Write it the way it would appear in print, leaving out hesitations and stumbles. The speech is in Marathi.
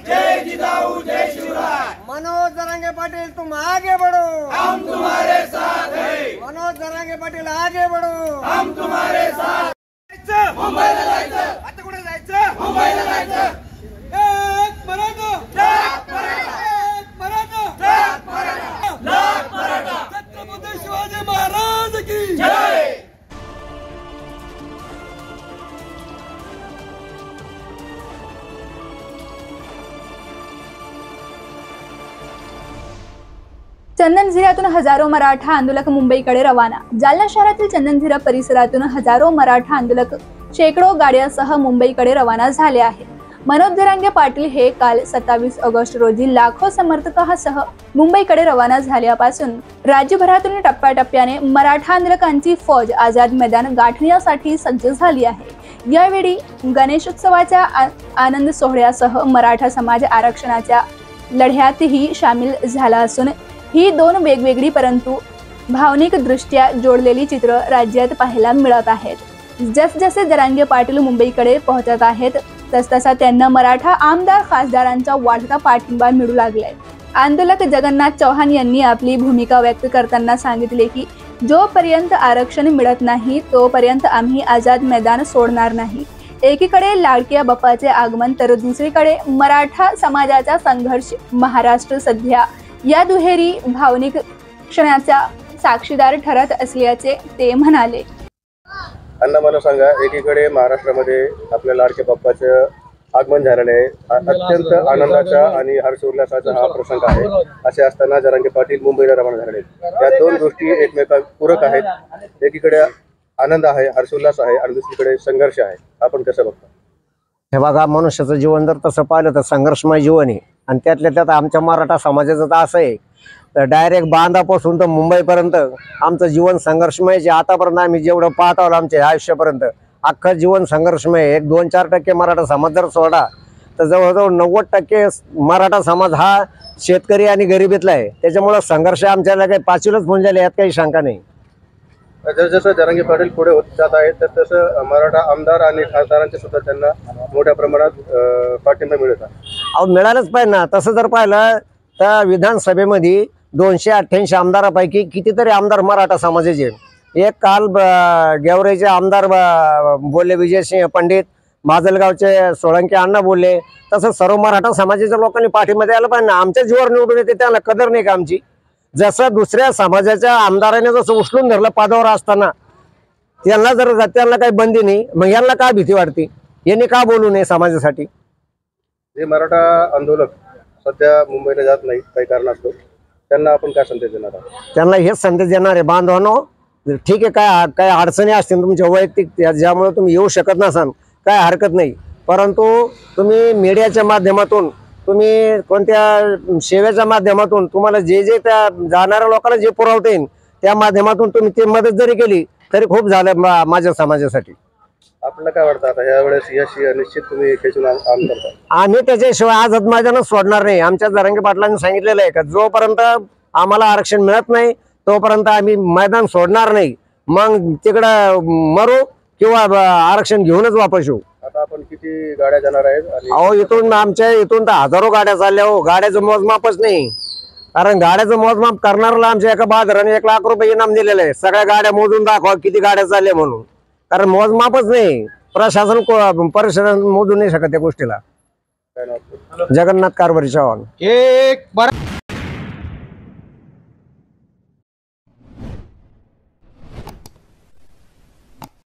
जय जिजाऊ जय शिवराय। मनोज जरांगे पाटिल तुम आगे बढ़ो, हम तुम्हारे साथ हैं। मनोज जरांगे पाटिल आगे बढ़ो, हम तुम्हारे साथ। मुंबईला जायचं, आता कुठे जायचं? मुंबईला जायचं। एक मराठा, एक मराठा, एक मराठा, एक मराठा, लाख मराठा। छत्रपती शिवाजी महाराज की जय। चंदनझिऱ्यातून हजारो मराठा आंदोलक मुंबईकडे रवाना। जालना शहरातील चंदनझिरा परिसरातून हजारो मराठा आंदोलक शेकडो गाड्यांसह मुंबईकडे रवाना झाले आहेत। मनोज जरांगे पाटील हे काल 27 ऑगस्ट रोजी लाखो समर्थकांसह मुंबईकडे रवाना झाल्यापासून राज्यभरातून टप्प्याटप्प्याने मराठा आंदोलकांची फौज आझाद मैदान गाठण्यासाठी सज्ज झाली आहे। यावेळी गणेशोत्सवाच्या आनंद सोहळ्यासह मराठा समाज आरक्षणाच्या लढ्यातही सामील झाला असून ही दोन वेगवेगळी परंतु भावनिकदृष्ट्या जोडलेली चित्र राज्यात पाहायला मिळत आहेत। जसजसे जरांगे पाटील मुंबईकडे पोहोचत आहेत तसतसा त्यांना मराठा आमदार खासदारांचा वाढता पाठिंबा मिळू लागलाय। आंदोलक जगन्नाथ चौहान यांनी आपली भूमिका व्यक्त करताना सांगितले की जोपर्यंत आरक्षण मिळत नाही तोपर्यंत आम्ही आझाद मैदान सोडणार नाही। एकीकडे लाडक्या बाप्पाचे आगमन तर दुसरीकडे मराठा समाजाचा संघर्ष महाराष्ट्र सध्या या दुहेरी भावनिक क्षणाचा साक्षीदार ठरत असल्याचे ते म्हणाले। अण्णा मला सांगा, एकीकडे महाराष्ट्रामध्ये आपल्या लाडक्या बाप्पाचं आगमन झालेलं आहे, अत्यंत आनंदाचा आणि हर्षोल्लासाचा हा प्रसंग आहे। असे असताना जरांगे पाटील मुंबईला रवाना झालेले आहेत। या दोन गोष्टी एकमेका पूरक आहेत। एकीकडे आनंद आहे, हर्षोल्लास आहे आणि दुसरीकडे संघर्ष आहे। आपण कसं बघता? हे बघा, मनुष्याचं जीवन जर तसं पाहिलं तर संघर्षमय जीवन आहे आणि त्यातल्या त्यात आमच्या मराठा समाजाचं तर असं आहे तर डायरेक्ट बांधापासून तर मुंबईपर्यंत आमचं जीवन संघर्षमय आहे। आतापर्यंत आम्ही जेवढं पाहत आहोत आमच्या आयुष्यापर्यंत अख्खं जीवन संघर्षमय आहे। 1-4% मराठा समाज जर सोडा तर जवळजवळ 90% मराठा समाज हा शेतकरी आणि गरिबीतला आहे। त्याच्यामुळं संघर्ष आमच्याला काही पाचवीलाच फोन झाले, यात काही शंका नाही। जसं जरांगे पाटील पुढे होत जात आहेत तर तसं मराठा आमदार आणि खासदारांचे सुद्धा त्यांना मोठ्या प्रमाणात पाठिंबा मिळत आहे। अहो, मिळालंच पाहिजे ना। तसं जर पाहिलं तर विधानसभेमध्ये 288 आमदारापैकी कितीतरी आमदार मराठा समाजाचे। एक काल गेवराईचे आमदार बोलले, विजयसिंह पंडित, माजलगावचे सोळंके अण्णा बोलले। तसं सर्व मराठा समाजाच्या लोकांनी पाठिंबा द्यायला पाहिजे ना। आमच्या जीवावर निवडून येते त्याला कदर नाही का आमची? जसं दुसऱ्या समाजाच्या आमदाराने जसं उचलून धरलं पदावर असताना त्यांना जर त्यांना काही बंदी नाही, मग यांना काय भीती वाटते? यांनी का बोलू नये समाजासाठी? जे मराठा आंदोलक सध्या मुंबईला जात नाहीत काही कारणास्तव, त्यांना आपण काय संदेश देणार आहोत? त्यांना हेच संदेश देणार आहे, बांधवांनो ठीक आहे, काय अडचणी असतील तुमच्या वैयक्तिक ज्यामुळे तुम्ही येऊ शकत नसाल काय हरकत नाही, परंतु तुम्ही मीडियाच्या माध्यमातून तुम्ही कोणत्या सेवेच्या माध्यमातून तुम्हाला जे जे त्या जाणाऱ्या लोकांना जे पुरवता येईल त्या माध्यमातून तुम्ही ती मदत जरी केली तरी खूप झालं माझ्या समाजासाठी। आपल्याला काय वाटतं आता यावेळेस यश निश्चित तुम्ही खेचून आणता? आम्ही त्याच्याशिवाय आझाद मैदानच सोडणार नाही। आमच्या जरांगे पाटलांनी सांगितलेलं आहे का जोपर्यंत आम्हाला आरक्षण मिळत नाही तोपर्यंत आम्ही मैदान सोडणार नाही, मग तिकडं मरू किंवा आरक्षण घेऊनच वापस येऊ। आता आपण किती गाड्या जाणार आहेत? अहो, इथून आमच्या इथून तर हजारो गाड्या चालल्या हो। गाड्याचं मोजमापच नाही, कारण गाड्याचं मोजमाप करणाऱ्याला आमच्या एका बहादराने 1 लाख रुपये इनाम दिलेलं आहे। सगळ्या गाड्या मोजून दाखवा किती गाड्या चालल्या म्हणून, कारण मोजमापच नाही। प्रशासन परिषद मोजू नाही शकत त्या गोष्टीला। काय नाव? जगन्नाथ कारभारी चव्हाण। एक